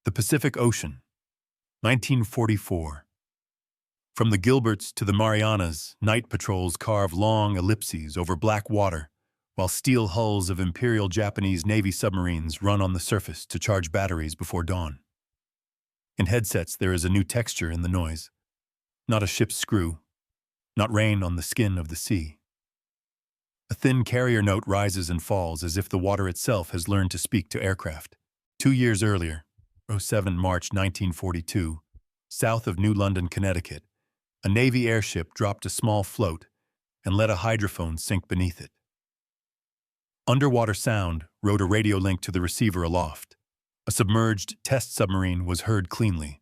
The Pacific Ocean, 1944. From the Gilberts to the Marianas, night patrols carve long ellipses over black water, while steel hulls of Imperial Japanese Navy submarines run on the surface to charge batteries before dawn. In headsets, there is a new texture in the noise. Not a ship's screw, not rain on the skin of the sea. A thin carrier note rises and falls as if the water itself has learned to speak to aircraft. 2 years earlier, 7 March 1942, south of New London, Connecticut, a Navy airship dropped a small float and let a hydrophone sink beneath it. Underwater sound wrote a radio link to the receiver aloft. A submerged test submarine was heard cleanly.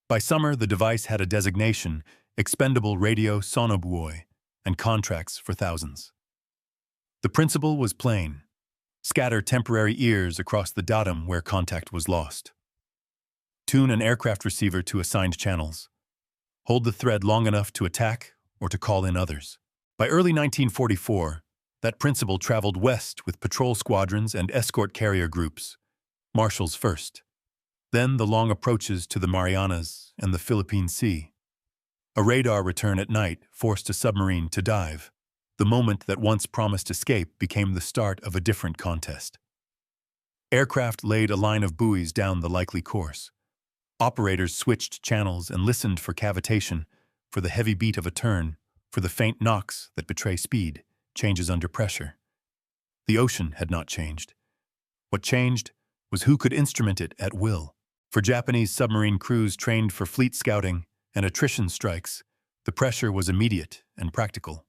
By summer, the device had a designation, expendable radio sonobuoy, and contracts for thousands. The principle was plain: scatter temporary ears across the datum where contact was lost. Tune an aircraft receiver to assigned channels. Hold the thread long enough to attack or to call in others. By early 1944, that principle traveled west with patrol squadrons and escort carrier groups, Marshals first. Then the long approaches to the Marianas and the Philippine Sea. A radar return at night forced a submarine to dive. The moment that once promised escape became the start of a different contest. Aircraft laid a line of buoys down the likely course. Operators switched channels and listened for cavitation, for the heavy beat of a turn, for the faint knocks that betray speed, changes under pressure. The ocean had not changed. What changed was who could instrument it at will. For Japanese submarine crews trained for fleet scouting and attrition strikes, the pressure was immediate and practical.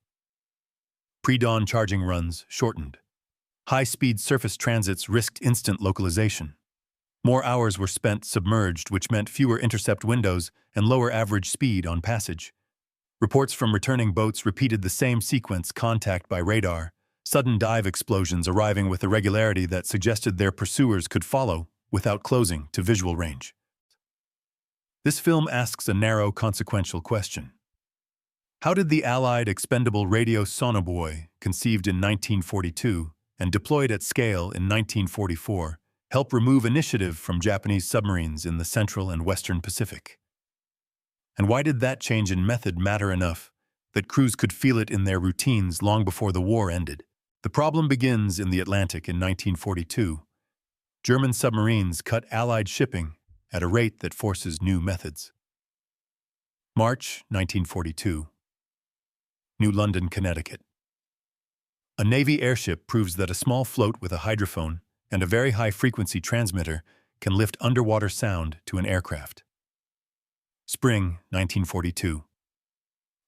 Pre-dawn charging runs shortened. High-speed surface transits risked instant localization. More hours were spent submerged, which meant fewer intercept windows and lower average speed on passage. Reports from returning boats repeated the same sequence: contact by radar, sudden dive explosions arriving with a regularity that suggested their pursuers could follow without closing to visual range. This film asks a narrow, consequential question. How did the Allied expendable radio sonobuoy, conceived in 1942 and deployed at scale in 1944, help remove initiative from Japanese submarines in the Central and Western Pacific? And why did that change in method matter enough that crews could feel it in their routines long before the war ended? The problem begins in the Atlantic in 1942. German submarines cut Allied shipping at a rate that forces new methods. March 1942. New London, Connecticut. A Navy airship proves that a small float with a hydrophone and a very high-frequency transmitter can lift underwater sound to an aircraft. Spring 1942.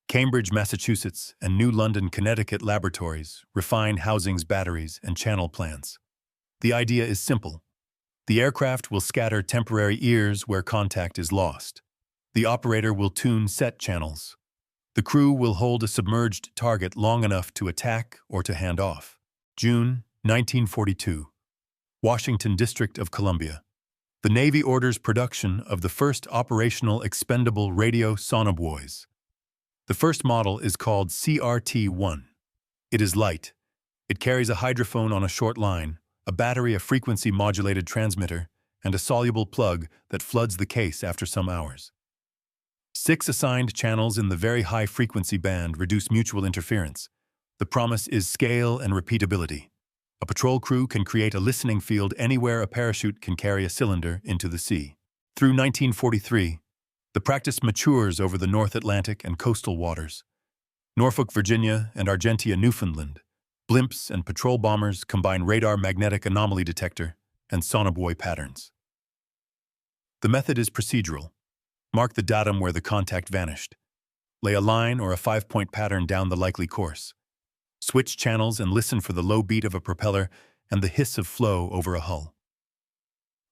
Cambridge, Massachusetts, and New London, Connecticut laboratories refine housings, batteries, and channel plans. The idea is simple. The aircraft will scatter temporary ears where contact is lost. The operator will tune set channels. The crew will hold a submerged target long enough to attack or to hand off. June 1942. Washington, District of Columbia. The Navy orders production of the first operational expendable radio sonobuoys. The first model is called CRT-1. It is light. It carries a hydrophone on a short line, a battery, a frequency-modulated transmitter, and a soluble plug that floods the case after some hours. 6 assigned channels in the very high-frequency band reduce mutual interference. The promise is scale and repeatability. A patrol crew can create a listening field anywhere a parachute can carry a cylinder into the sea. Through 1943, the practice matures over the North Atlantic and coastal waters. Norfolk, Virginia, and Argentia, Newfoundland. Blimps and patrol bombers combine radar magnetic anomaly detector and sonobuoy patterns. The method is procedural. Mark the datum where the contact vanished. Lay a line or a 5-point pattern down the likely course. Switch channels and listen for the low beat of a propeller and the hiss of flow over a hull.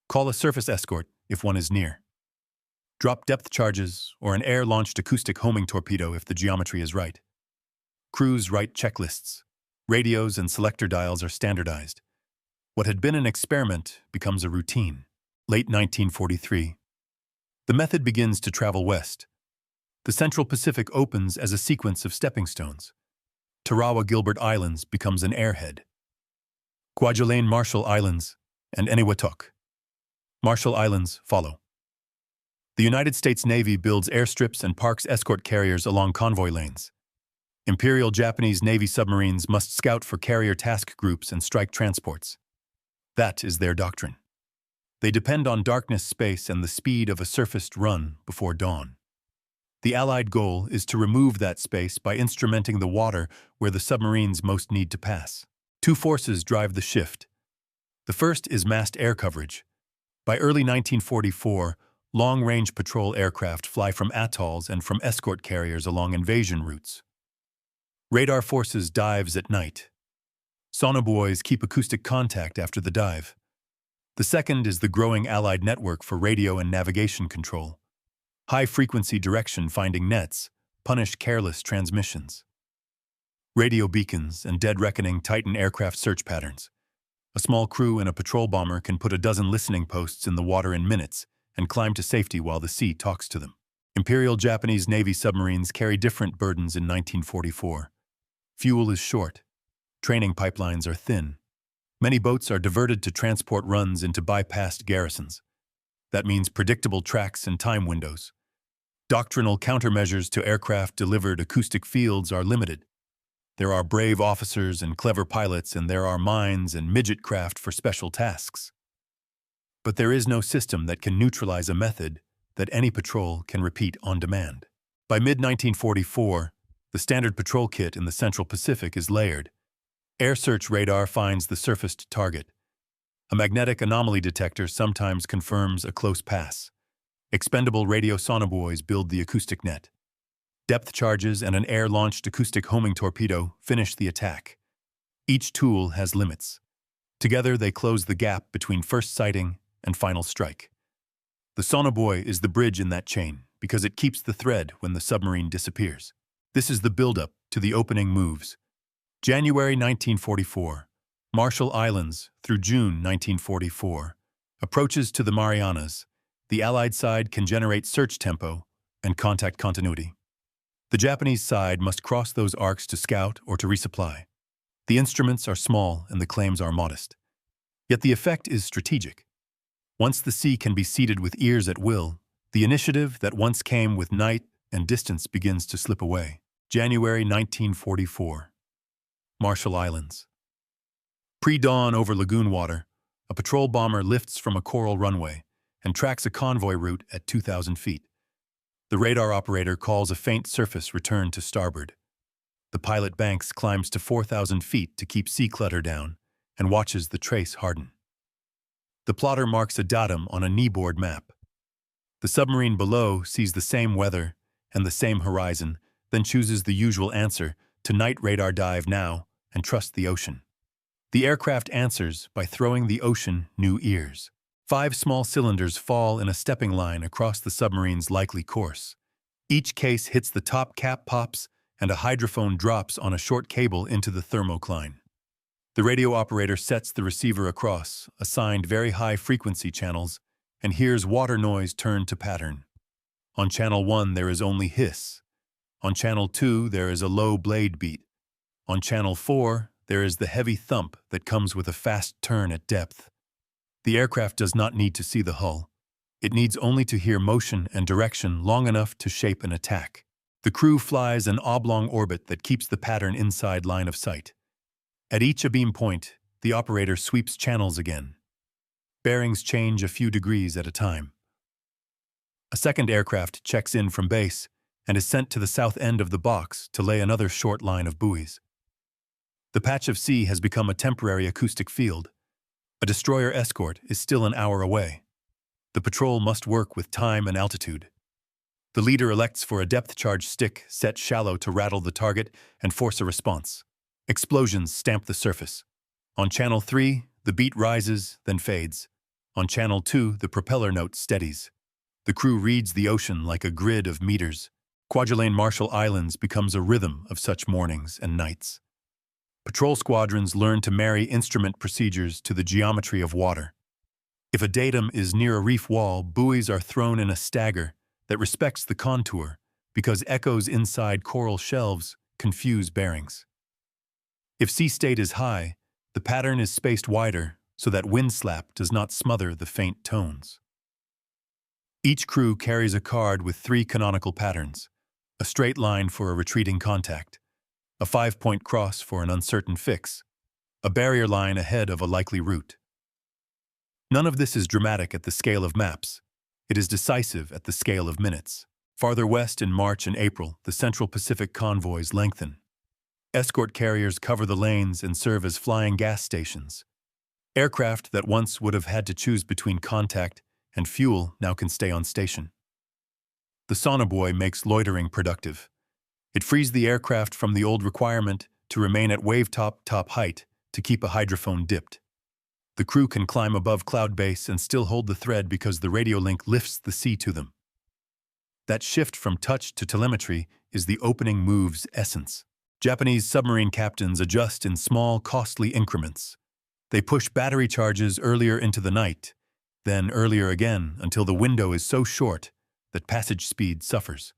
Call a surface escort if one is near. Drop depth charges or an air-launched acoustic homing torpedo if the geometry is right. Crews write checklists. Radios and selector dials are standardized. What had been an experiment becomes a routine. Late 1943. The method begins to travel west. The Central Pacific opens as a sequence of stepping stones. Tarawa Gilbert Islands becomes an airhead. Kwajalein Marshall Islands and Eniwetok. Marshall Islands follow. The United States Navy builds airstrips and parks escort carriers along convoy lanes. Imperial Japanese Navy submarines must scout for carrier task groups and strike transports. That is their doctrine. They depend on darkness, space, and the speed of a surfaced run before dawn. The Allied goal is to remove that space by instrumenting the water where the submarines most need to pass. Two forces drive the shift. The first is massed air coverage. By early 1944, long-range patrol aircraft fly from atolls and from escort carriers along invasion routes. Radar forces dives at night. Sonobuoys keep acoustic contact after the dive. The second is the growing Allied network for radio and navigation control. High-frequency direction finding nets punish careless transmissions. Radio beacons and dead reckoning tighten aircraft search patterns. A small crew in a patrol bomber can put a dozen listening posts in the water in minutes and climb to safety while the sea talks to them. Imperial Japanese Navy submarines carry different burdens in 1944. Fuel is short. Training pipelines are thin. Many boats are diverted to transport runs into bypassed garrisons. That means predictable tracks and time windows. Doctrinal countermeasures to aircraft-delivered acoustic fields are limited. There are brave officers and clever pilots, and there are mines and midget craft for special tasks. But there is no system that can neutralize a method that any patrol can repeat on demand. By mid-1944, the standard patrol kit in the Central Pacific is layered. Air search radar finds the surfaced target. A magnetic anomaly detector sometimes confirms a close pass. Expendable radio sonobuoys build the acoustic net. Depth charges and an air-launched acoustic homing torpedo finish the attack. Each tool has limits. Together they close the gap between first sighting and final strike. The sonobuoy is the bridge in that chain because it keeps the thread when the submarine disappears. This is the build-up to the opening moves. January 1944, Marshall Islands through June 1944. Approaches to the Marianas. The Allied side can generate search tempo and contact continuity. The Japanese side must cross those arcs to scout or to resupply. The instruments are small and the claims are modest. Yet the effect is strategic. Once the sea can be seated with ears at will, the initiative that once came with night and distance begins to slip away. January 1944. Marshall Islands. Pre-dawn over lagoon water, a patrol bomber lifts from a coral runway and tracks a convoy route at 2,000 feet. The radar operator calls a faint surface return to starboard. The pilot Banks climbs to 4,000 feet to keep sea clutter down and watches the trace harden. The plotter marks a datum on a kneeboard map. The submarine below sees the same weather and the same horizon, then chooses the usual answer to night radar dive now and trust the ocean. The aircraft answers by throwing the ocean new ears. 5 small cylinders fall in a stepping line across the submarine's likely course. Each case hits the top cap pops and a hydrophone drops on a short cable into the thermocline. The radio operator sets the receiver across, assigned very high frequency channels, and hears water noise turn to pattern. On channel 1 there is only hiss. On channel 2 there is a low blade beat. On channel 4 there is the heavy thump that comes with a fast turn at depth. The aircraft does not need to see the hull. It needs only to hear motion and direction long enough to shape an attack. The crew flies an oblong orbit that keeps the pattern inside line of sight. At each abeam point, the operator sweeps channels again. Bearings change a few degrees at a time. A second aircraft checks in from base and is sent to the south end of the box to lay another short line of buoys. The patch of sea has become a temporary acoustic field. A destroyer escort is still an hour away. The patrol must work with time and altitude. The leader elects for a depth-charge stick set shallow to rattle the target and force a response. Explosions stamp the surface. On channel 3, the beat rises, then fades. On channel 2, the propeller note steadies. The crew reads the ocean like a grid of meters. Kwajalein Marshall Islands becomes a rhythm of such mornings and nights. Patrol squadrons learn to marry instrument procedures to the geometry of water. If a datum is near a reef wall, buoys are thrown in a stagger that respects the contour because echoes inside coral shelves confuse bearings. If sea state is high, the pattern is spaced wider so that wind slap does not smother the faint tones. Each crew carries a card with 3 canonical patterns: a straight line for a retreating contact, a 5-point cross for an uncertain fix, a barrier line ahead of a likely route. None of this is dramatic at the scale of maps. It is decisive at the scale of minutes. Farther west in March and April, the Central Pacific convoys lengthen. Escort carriers cover the lanes and serve as flying gas stations. Aircraft that once would have had to choose between contact and fuel now can stay on station. The sonobuoy makes loitering productive. It frees the aircraft from the old requirement to remain at wave-top height to keep a hydrophone dipped. The crew can climb above cloud base and still hold the thread because the radio link lifts the sea to them. That shift from touch to telemetry is the opening move's essence. Japanese submarine captains adjust in small, costly increments. They push battery charges earlier into the night, then earlier again until the window is so short that passage speed suffers.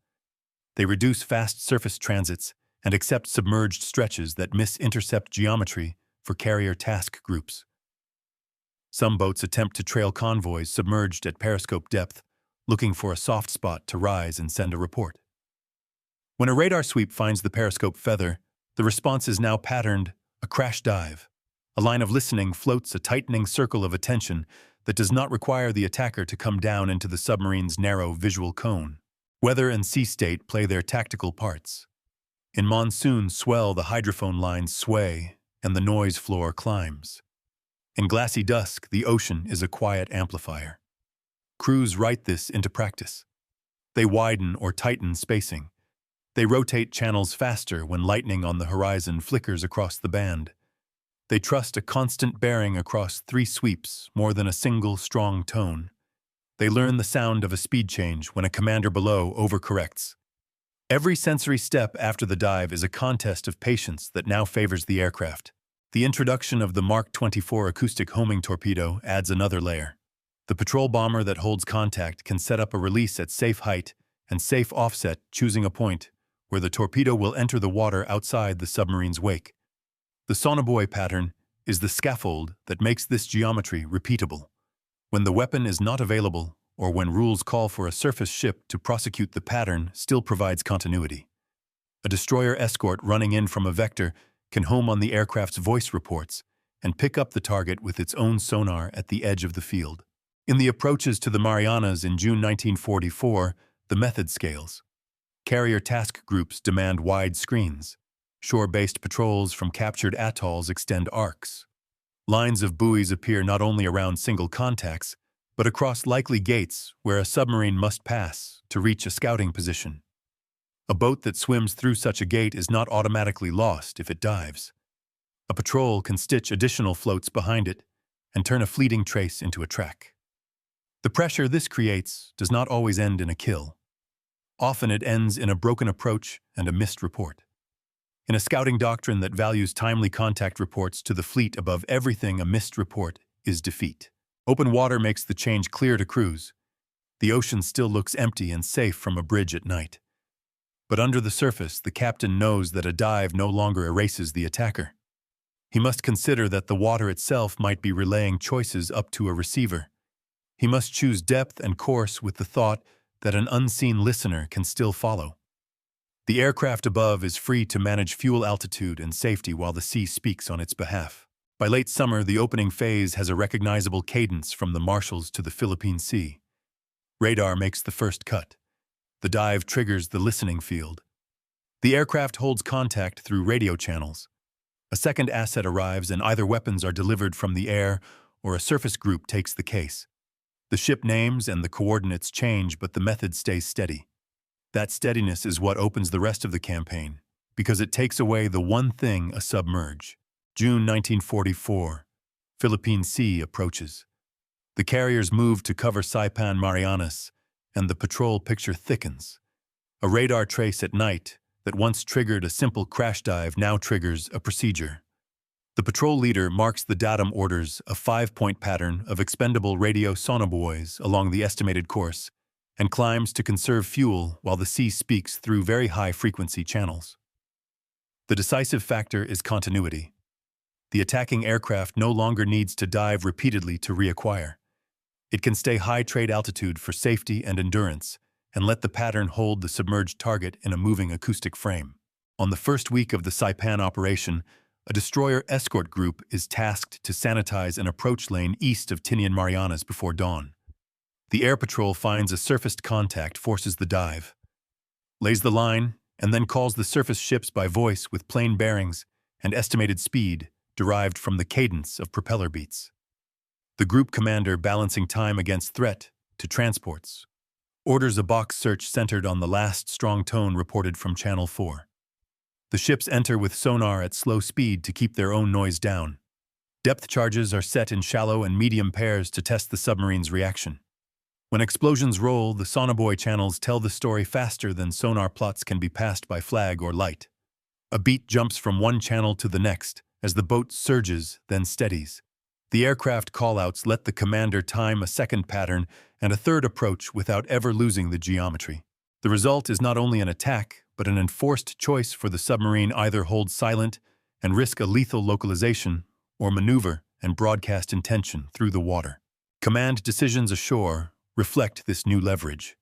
They reduce fast surface transits and accept submerged stretches that miss intercept geometry for carrier task groups. Some boats attempt to trail convoys submerged at periscope depth, looking for a soft spot to rise and send a report. When a radar sweep finds the periscope feather, the response is now patterned, a crash dive. A line of listening floats a tightening circle of attention that does not require the attacker to come down into the submarine's narrow visual cone. Weather and sea state play their tactical parts. In monsoon swell, the hydrophone lines sway, and the noise floor climbs. In glassy dusk, the ocean is a quiet amplifier. Crews write this into practice. They widen or tighten spacing. They rotate channels faster when lightning on the horizon flickers across the band. They trust a constant bearing across 3 sweeps more than a single strong tone. They learn the sound of a speed change when a commander below overcorrects. Every sensory step after the dive is a contest of patience that now favors the aircraft. The introduction of the Mark 24 acoustic homing torpedo adds another layer. The patrol bomber that holds contact can set up a release at safe height and safe offset, choosing a point where the torpedo will enter the water outside the submarine's wake. The sonobuoy pattern is the scaffold that makes this geometry repeatable. When the weapon is not available, or when rules call for a surface ship to prosecute, the pattern still provides continuity. A destroyer escort running in from a vector can home on the aircraft's voice reports and pick up the target with its own sonar at the edge of the field. In the approaches to the Marianas in June 1944, the method scales. Carrier task groups demand wide screens. Shore-based patrols from captured atolls extend arcs. Lines of buoys appear not only around single contacts, but across likely gates where a submarine must pass to reach a scouting position. A boat that swims through such a gate is not automatically lost if it dives. A patrol can stitch additional floats behind it and turn a fleeting trace into a track. The pressure this creates does not always end in a kill. Often it ends in a broken approach and a missed report. In a scouting doctrine that values timely contact reports to the fleet above everything, a missed report is defeat. Open water makes the change clear to crews. The ocean still looks empty and safe from a bridge at night. But under the surface, the captain knows that a dive no longer erases the attacker. He must consider that the water itself might be relaying choices up to a receiver. He must choose depth and course with the thought that an unseen listener can still follow. The aircraft above is free to manage fuel altitude and safety while the sea speaks on its behalf. By late summer, the opening phase has a recognizable cadence from the Marshalls to the Philippine Sea. Radar makes the first cut. The dive triggers the listening field. The aircraft holds contact through radio channels. A second asset arrives and either weapons are delivered from the air or a surface group takes the case. The ship names and the coordinates change, but the method stays steady. That steadiness is what opens the rest of the campaign, because it takes away the one thing a submerge. June 1944. Philippine Sea approaches. The carriers move to cover Saipan Marianas, and the patrol picture thickens. A radar trace at night that once triggered a simple crash dive now triggers a procedure. The patrol leader marks the datum orders, a 5-point pattern of expendable radio sonobuoys along the estimated course, and climbs to conserve fuel while the sea speaks through very high-frequency channels. The decisive factor is continuity. The attacking aircraft no longer needs to dive repeatedly to reacquire. It can stay high trade altitude for safety and endurance, and let the pattern hold the submerged target in a moving acoustic frame. On the first week of the Saipan operation, a destroyer escort group is tasked to sanitize an approach lane east of Tinian Marianas before dawn. The air patrol finds a surfaced contact, forces the dive, lays the line, and then calls the surface ships by voice with plane bearings and estimated speed derived from the cadence of propeller beats. The group commander, balancing time against threat to transports, orders a box search centered on the last strong tone reported from Channel 4. The ships enter with sonar at slow speed to keep their own noise down. Depth charges are set in shallow and medium pairs to test the submarine's reaction. When explosions roll, the Sonobuoy channels tell the story faster than sonar plots can be passed by flag or light. A beat jumps from one channel to the next as the boat surges, then steadies. The aircraft callouts let the commander time a second pattern and a third approach without ever losing the geometry. The result is not only an attack, but an enforced choice for the submarine: either hold silent and risk a lethal localization, or maneuver and broadcast intention through the water. Command decisions ashore reflect this new leverage.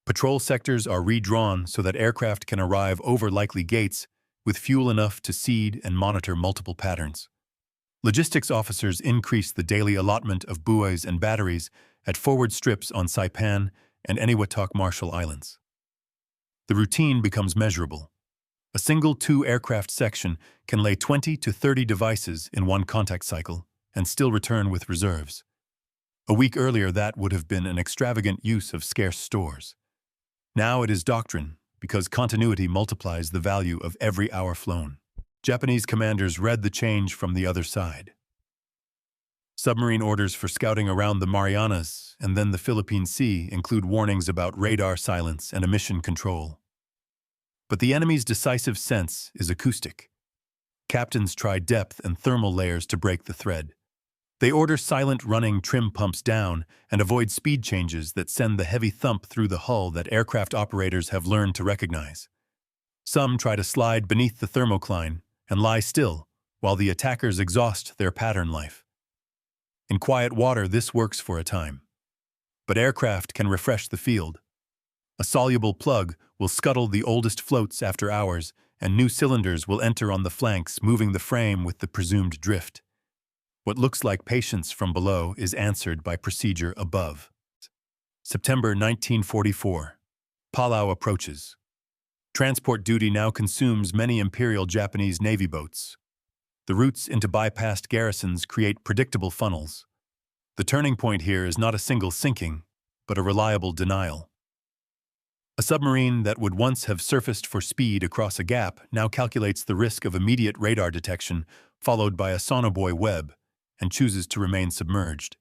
Patrol sectors are redrawn so that aircraft can arrive over likely gates with fuel enough to seed and monitor multiple patterns. Logistics officers increase the daily allotment of buoys and batteries at forward strips on Saipan and Eniwetok Marshall Islands. The routine becomes measurable. A single 2-aircraft section can lay 20 to 30 devices in one contact cycle and still return with reserves. A week earlier, that would have been an extravagant use of scarce stores. Now it is doctrine, because continuity multiplies the value of every hour flown. Japanese commanders read the change from the other side. Submarine orders for scouting around the Marianas and then the Philippine Sea include warnings about radar silence and emission control. But the enemy's decisive sense is acoustic. Captains try depth and thermal layers to break the thread. They order silent running trim pumps down and avoid speed changes that send the heavy thump through the hull that aircraft operators have learned to recognize. Some try to slide beneath the thermocline and lie still while the attackers exhaust their pattern life. In quiet water, this works for a time. But aircraft can refresh the field. A soluble plug will scuttle the oldest floats after hours, and new cylinders will enter on the flanks, moving the frame with the presumed drift. What looks like patience from below is answered by procedure above. September 1944. Palau approaches. Transport duty now consumes many Imperial Japanese Navy boats. The routes into bypassed garrisons create predictable funnels. The turning point here is not a single sinking, but a reliable denial. A submarine that would once have surfaced for speed across a gap now calculates the risk of immediate radar detection, followed by a Sonobuoy web, and chooses to remain submerged.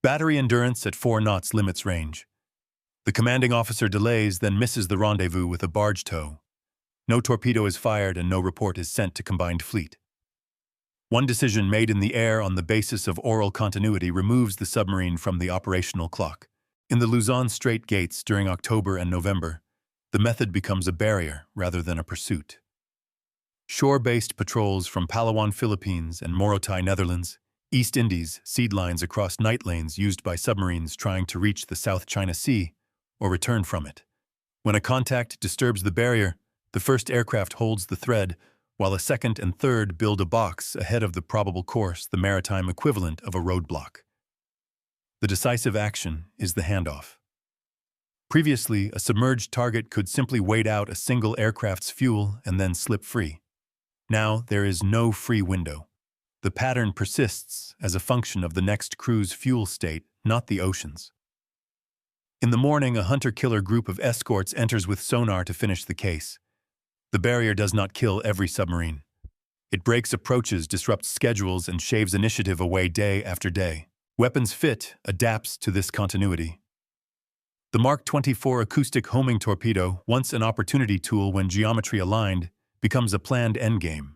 Battery endurance at 4 knots limits range. The commanding officer delays, then misses the rendezvous with a barge tow. No torpedo is fired and no report is sent to combined fleet. One decision made in the air on the basis of oral continuity removes the submarine from the operational clock. In the Luzon Strait gates during October and November, the method becomes a barrier rather than a pursuit. Shore-based patrols from Palawan, Philippines, and Morotai, Netherlands, East Indies seed lines across night lanes used by submarines trying to reach the South China Sea or return from it. When a contact disturbs the barrier, the first aircraft holds the thread, while a second and third build a box ahead of the probable course, the maritime equivalent of a roadblock. The decisive action is the handoff. Previously, a submerged target could simply wait out a single aircraft's fuel and then slip free. Now, there is no free window. The pattern persists as a function of the next crew's fuel state, not the ocean's. In the morning, a hunter-killer group of escorts enters with sonar to finish the case. The barrier does not kill every submarine. It breaks approaches, disrupts schedules, and shaves initiative away day after day. Weapons Fit adapts to this continuity. The Mark 24 acoustic homing torpedo, once an opportunity tool when geometry aligned, becomes a planned endgame.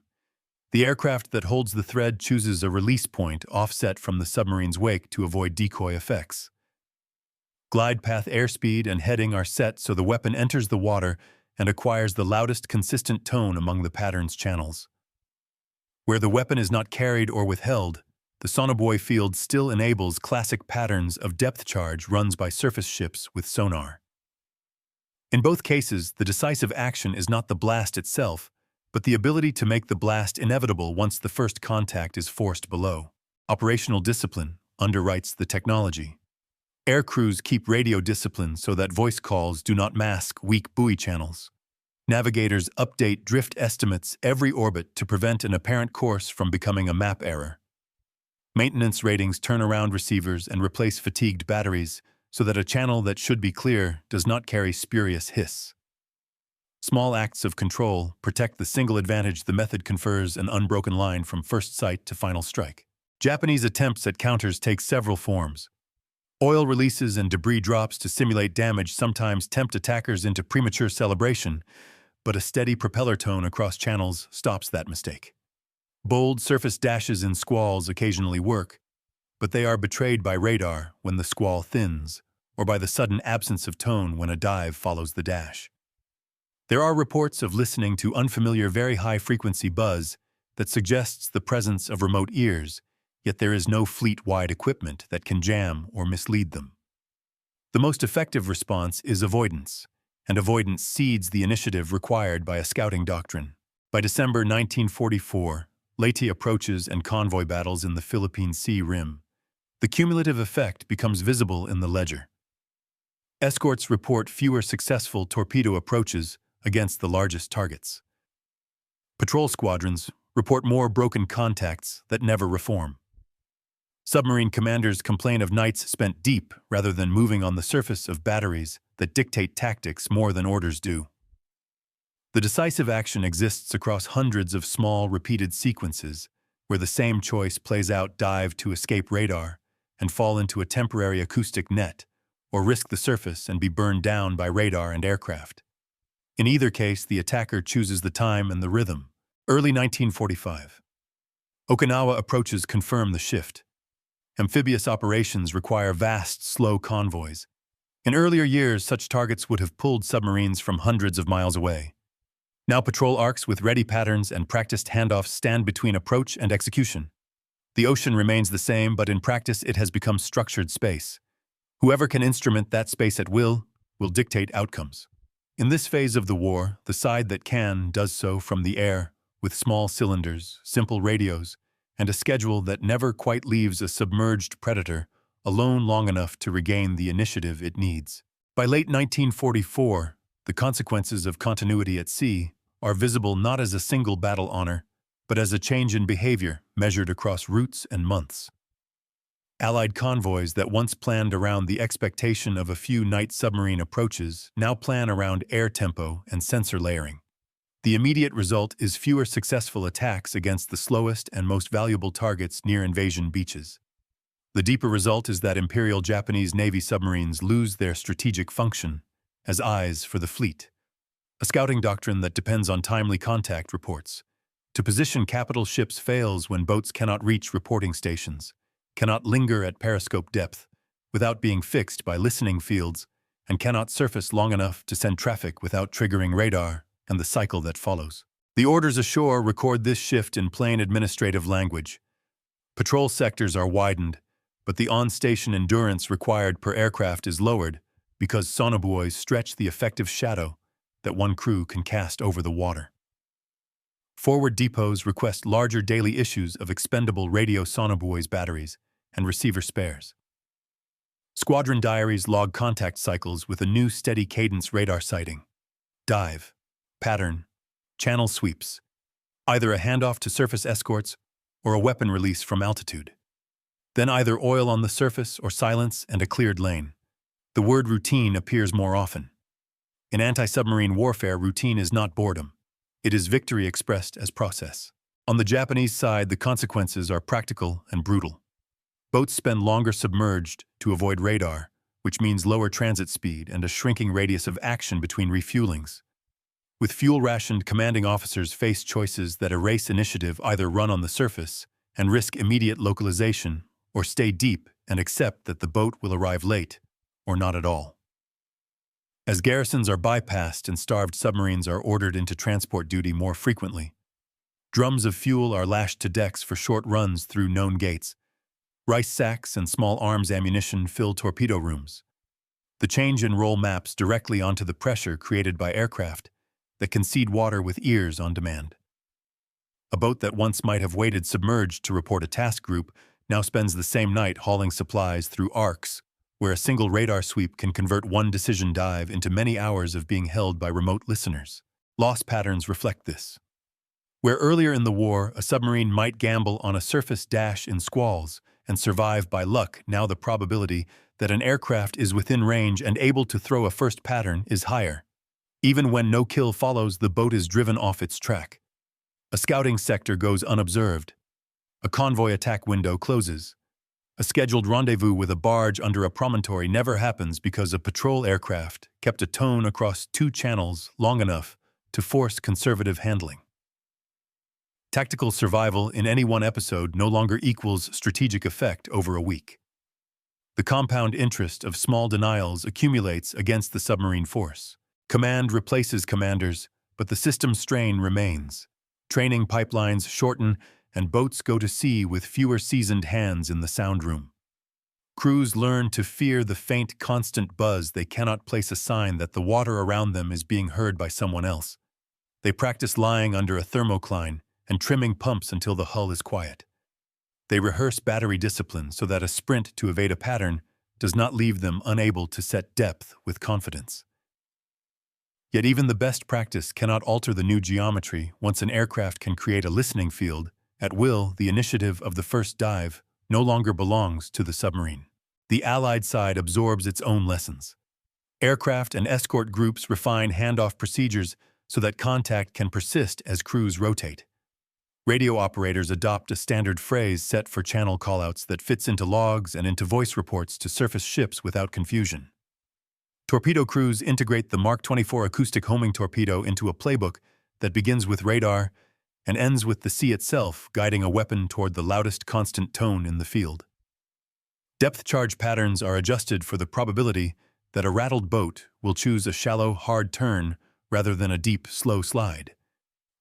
The aircraft that holds the thread chooses a release point offset from the submarine's wake to avoid decoy effects. Glide path airspeed and heading are set so the weapon enters the water and acquires the loudest consistent tone among the pattern's channels. Where the weapon is not carried or withheld, the sonobuoy field still enables classic patterns of depth charge runs by surface ships with sonar. In both cases, the decisive action is not the blast itself, but the ability to make the blast inevitable once the first contact is forced below. Operational discipline underwrites the technology. Air crews keep radio discipline so that voice calls do not mask weak buoy channels. Navigators update drift estimates every orbit to prevent an apparent course from becoming a map error. Maintenance ratings turn around receivers and replace fatigued batteries so that a channel that should be clear does not carry spurious hiss. Small acts of control protect the single advantage the method confers: an unbroken line from first sight to final strike. Japanese attempts at counters take several forms. Oil releases and debris drops to simulate damage sometimes tempt attackers into premature celebration, but a steady propeller tone across channels stops that mistake. Bold surface dashes in squalls occasionally work, but they are betrayed by radar when the squall thins, or by the sudden absence of tone when a dive follows the dash. There are reports of listening to unfamiliar very high-frequency buzz that suggests the presence of remote ears, yet there is no fleet-wide equipment that can jam or mislead them. The most effective response is avoidance, and avoidance cedes the initiative required by a scouting doctrine. By December 1944, Leyte approaches and convoy battles in the Philippine Sea rim. The cumulative effect becomes visible in the ledger. Escorts report fewer successful torpedo approaches against the largest targets. Patrol squadrons report more broken contacts that never reform. Submarine commanders complain of nights spent deep rather than moving on the surface of batteries that dictate tactics more than orders do. The decisive action exists across hundreds of small, repeated sequences where the same choice plays out: dive to escape radar and fall into a temporary acoustic net, or risk the surface and be burned down by radar and aircraft. In either case, the attacker chooses the time and the rhythm. Early 1945. Okinawa approaches confirm the shift. Amphibious operations require vast, slow convoys. In earlier years, such targets would have pulled submarines from hundreds of miles away. Now patrol arcs with ready patterns and practiced handoffs stand between approach and execution. The ocean remains the same, but in practice it has become structured space. Whoever can instrument that space at will dictate outcomes. In this phase of the war, the side that can does so from the air, with small cylinders, simple radios, and a schedule that never quite leaves a submerged predator alone long enough to regain the initiative it needs. By late 1944, the consequences of continuity at sea are visible not as a single battle honor, but as a change in behavior measured across routes and months. Allied convoys that once planned around the expectation of a few night submarine approaches now plan around air tempo and sensor layering. The immediate result is fewer successful attacks against the slowest and most valuable targets near invasion beaches. The deeper result is that Imperial Japanese Navy submarines lose their strategic function as eyes for the fleet. A scouting doctrine that depends on timely contact reports. To position capital ships fails when boats cannot reach reporting stations, cannot linger at periscope depth without being fixed by listening fields, and cannot surface long enough to send traffic without triggering radar and the cycle that follows. The orders ashore record this shift in plain administrative language. Patrol sectors are widened, but the on-station endurance required per aircraft is lowered because sonobuoys stretch the effective shadow that one crew can cast over the water. Forward depots request larger daily issues of expendable radio sonobuoys batteries and receiver spares. Squadron diaries log contact cycles with a new steady cadence radar sighting. Dive, pattern, channel sweeps, either a handoff to surface escorts or a weapon release from altitude. Then either oil on the surface or silence and a cleared lane. The word routine appears more often. In anti-submarine warfare, routine is not boredom. It is victory expressed as process. On the Japanese side, the consequences are practical and brutal. Boats spend longer submerged to avoid radar, which means lower transit speed and a shrinking radius of action between refuelings. With fuel-rationed, commanding officers face choices that erase initiative: either run on the surface and risk immediate localization, or stay deep and accept that the boat will arrive late, or not at all. As garrisons are bypassed and starved submarines are ordered into transport duty more frequently, Drums of fuel are lashed to decks for short runs through known gates. Rice sacks and small arms ammunition fill torpedo rooms. The change in roll maps directly onto the pressure created by aircraft that concede water with ears on demand. A boat that once might have waited submerged to report a task group now spends the same night hauling supplies through arcs, where a single radar sweep can convert one decision dive into many hours of being held by remote listeners. Loss patterns reflect this. Where earlier in the war, a submarine might gamble on a surface dash in squalls and survive by luck, now the probability that an aircraft is within range and able to throw a first pattern is higher. Even when no kill follows, the boat is driven off its track. A scouting sector goes unobserved. A convoy attack window closes. A scheduled rendezvous with a barge under a promontory never happens because a patrol aircraft kept a tone across 2 channels long enough to force conservative handling. Tactical survival in any one episode no longer equals strategic effect over a week. The compound interest of small denials accumulates against the submarine force. Command replaces commanders, but the system strain remains. Training pipelines shorten, and boats go to sea with fewer seasoned hands in the sound room. Crews learn to fear the faint, constant buzz. They cannot place a sign that the water around them is being heard by someone else. They practice lying under a thermocline and trimming pumps until the hull is quiet. They rehearse battery discipline so that a sprint to evade a pattern does not leave them unable to set depth with confidence. Yet even the best practice cannot alter the new geometry. Once an aircraft can create a listening field, at will, the initiative of the first dive no longer belongs to the submarine. The Allied side absorbs its own lessons. Aircraft and escort groups refine handoff procedures so that contact can persist as crews rotate. Radio operators adopt a standard phrase set for channel callouts that fits into logs and into voice reports to surface ships without confusion. Torpedo crews integrate the Mark 24 acoustic homing torpedo into a playbook that begins with radar and ends with the sea itself guiding a weapon toward the loudest constant tone in the field. Depth charge patterns are adjusted for the probability that a rattled boat will choose a shallow, hard turn rather than a deep, slow slide.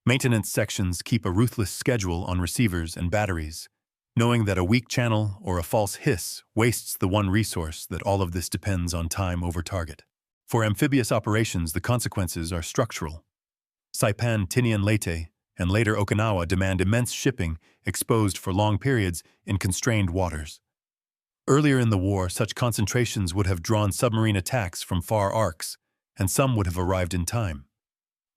Maintenance sections keep a ruthless schedule on receivers and batteries, knowing that a weak channel or a false hiss wastes the one resource that all of this depends on time over target. For amphibious operations, the consequences are structural. Saipan, Tinian Leyte, and later Okinawa demand immense shipping exposed for long periods in constrained waters. Earlier in the war, such concentrations would have drawn submarine attacks from far arcs, and some would have arrived in time.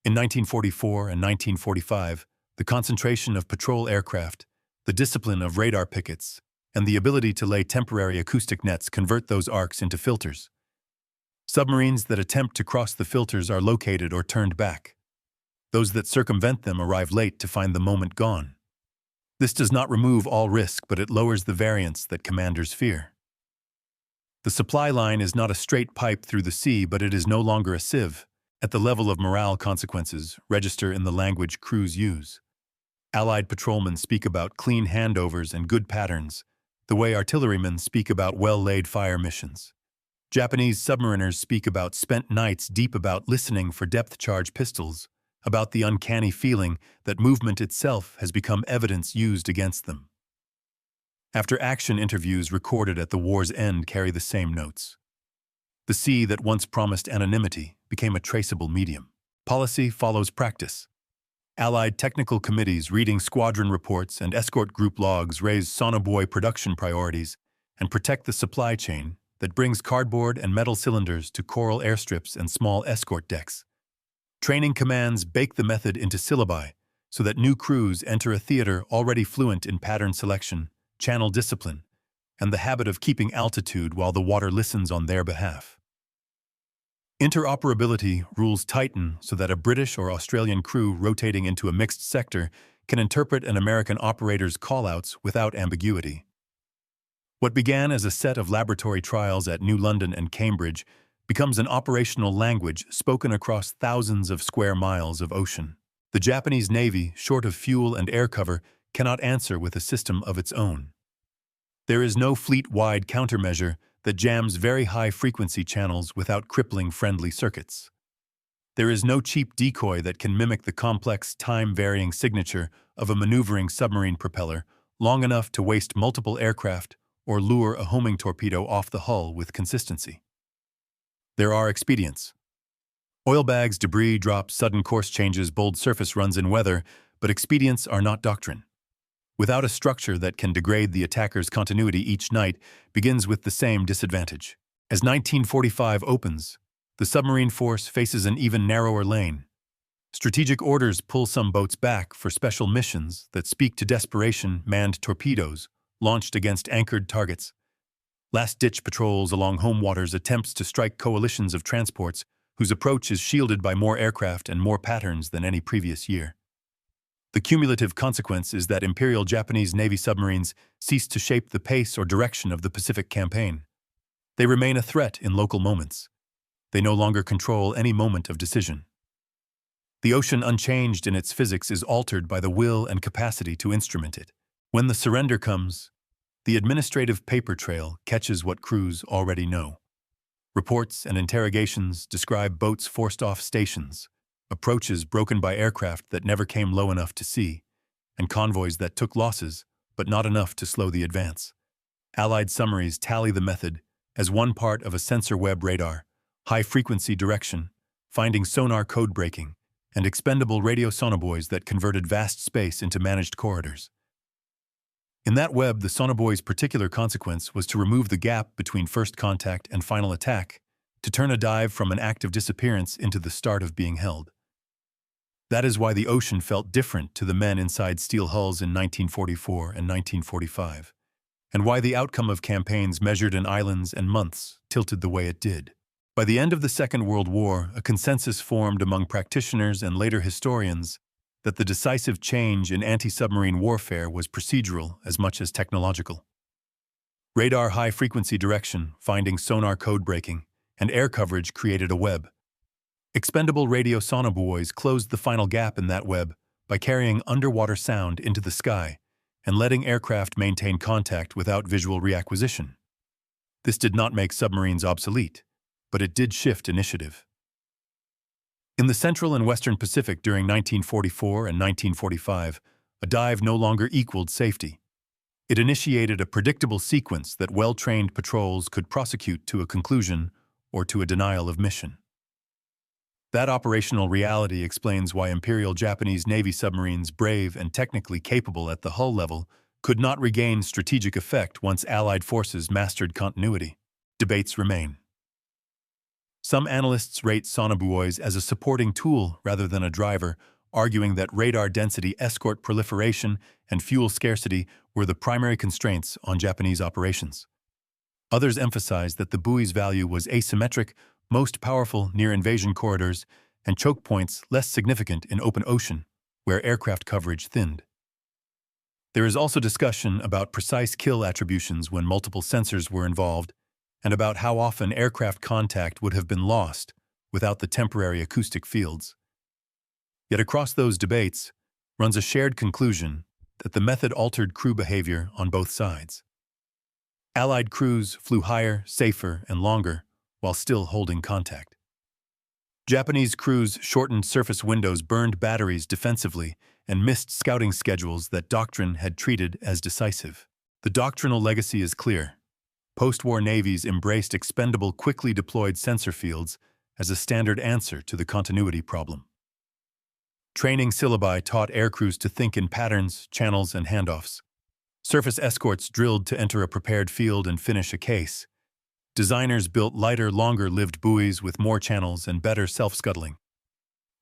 In 1944 and 1945, the concentration of patrol aircraft, the discipline of radar pickets, and the ability to lay temporary acoustic nets convert those arcs into filters. Submarines that attempt to cross the filters are located or turned back. Those that circumvent them arrive late to find the moment gone. This does not remove all risk, but it lowers the variance that commanders fear. The supply line is not a straight pipe through the sea, but it is no longer a sieve. At the level of morale, consequences register in the language crews use. Allied patrolmen speak about clean handovers and good patterns, the way artillerymen speak about well-laid fire missions. Japanese submariners speak about spent nights deep, about listening for depth-charge pistols, about the uncanny feeling that movement itself has become evidence used against them. After-action interviews recorded at the war's end carry the same notes. The sea that once promised anonymity became a traceable medium. Policy follows practice. Allied technical committees reading squadron reports and escort group logs raise Sonobuoy production priorities and protect the supply chain that brings cardboard and metal cylinders to coral airstrips and small escort decks. Training commands bake the method into syllabi so that new crews enter a theater already fluent in pattern selection, channel discipline, and the habit of keeping altitude while the water listens on their behalf. Interoperability rules tighten so that a British or Australian crew rotating into a mixed sector can interpret an American operator's callouts without ambiguity. What began as a set of laboratory trials at New London and Cambridge becomes an operational language spoken across thousands of square miles of ocean. The Japanese Navy, short of fuel and air cover, cannot answer with a system of its own. There is no fleet-wide countermeasure that jams very high-frequency channels without crippling friendly circuits. There is no cheap decoy that can mimic the complex, time-varying signature of a maneuvering submarine propeller long enough to waste multiple aircraft or lure a homing torpedo off the hull with consistency. There are expedients. Oil bags, debris drops, sudden course changes, bold surface runs in weather, but expedients are not doctrine. Without a structure that can degrade the attacker's continuity each night begins with the same disadvantage. As 1945 opens, the submarine force faces an even narrower lane. Strategic orders pull some boats back for special missions that speak to desperation, manned torpedoes launched against anchored targets. Last-ditch patrols along home waters attempts to strike coalitions of transports whose approach is shielded by more aircraft and more patterns than any previous year. The cumulative consequence is that Imperial Japanese Navy submarines cease to shape the pace or direction of the Pacific campaign. They remain a threat in local moments. They no longer control any moment of decision. The ocean, unchanged in its physics, is altered by the will and capacity to instrument it. When the surrender comes, the administrative paper trail catches what crews already know. Reports and interrogations describe boats forced off stations, approaches broken by aircraft that never came low enough to see, and convoys that took losses, but not enough to slow the advance. Allied summaries tally the method as one part of a sensor web radar, high-frequency direction, finding sonar code breaking, and expendable radio sonobuoys that converted vast space into managed corridors. In that web, the sonobuoy's particular consequence was to remove the gap between first contact and final attack, to turn a dive from an act of disappearance into the start of being held. That is why the ocean felt different to the men inside steel hulls in 1944 and 1945, and why the outcome of campaigns measured in islands and months tilted the way it did. By the end of the Second World War, a consensus formed among practitioners and later historians that the decisive change in anti-submarine warfare was procedural as much as technological. Radar high-frequency direction, finding sonar code breaking, and air coverage created a web. Expendable radio sonobuoys closed the final gap in that web by carrying underwater sound into the sky and letting aircraft maintain contact without visual reacquisition. This did not make submarines obsolete, but it did shift initiative. In the Central and Western Pacific during 1944 and 1945, a dive no longer equaled safety. It initiated a predictable sequence that well-trained patrols could prosecute to a conclusion or to a denial of mission. That operational reality explains why Imperial Japanese Navy submarines, brave and technically capable at the hull level, could not regain strategic effect once Allied forces mastered continuity. Debates remain. Some analysts rate sonobuoys as a supporting tool rather than a driver, arguing that radar density, escort proliferation, and fuel scarcity were the primary constraints on Japanese operations. Others emphasize that the buoy's value was asymmetric, most powerful near invasion corridors, and choke points less significant in open ocean, where aircraft coverage thinned. There is also discussion about precise kill attributions when multiple sensors were involved, and about how often aircraft contact would have been lost without the temporary acoustic fields. Yet across those debates runs a shared conclusion that the method altered crew behavior on both sides. Allied crews flew higher, safer, and longer while still holding contact. Japanese crews shortened surface windows, burned batteries defensively, and missed scouting schedules that doctrine had treated as decisive. The doctrinal legacy is clear. Post-war navies embraced expendable, quickly deployed sensor fields as a standard answer to the continuity problem. Training syllabi taught aircrews to think in patterns, channels, and handoffs. Surface escorts drilled to enter a prepared field and finish a case. Designers built lighter, longer-lived buoys with more channels and better self-scuttling.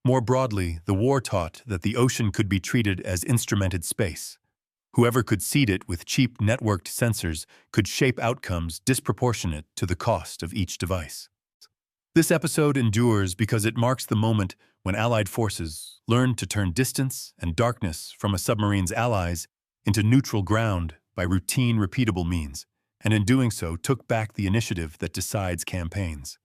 More broadly, the war taught that the ocean could be treated as instrumented space. Whoever could seed it with cheap, networked sensors could shape outcomes disproportionate to the cost of each device. This episode endures because it marks the moment when Allied forces learned to turn distance and darkness from a submarine's allies into neutral ground by routine, repeatable means, and in doing so took back the initiative that decides campaigns.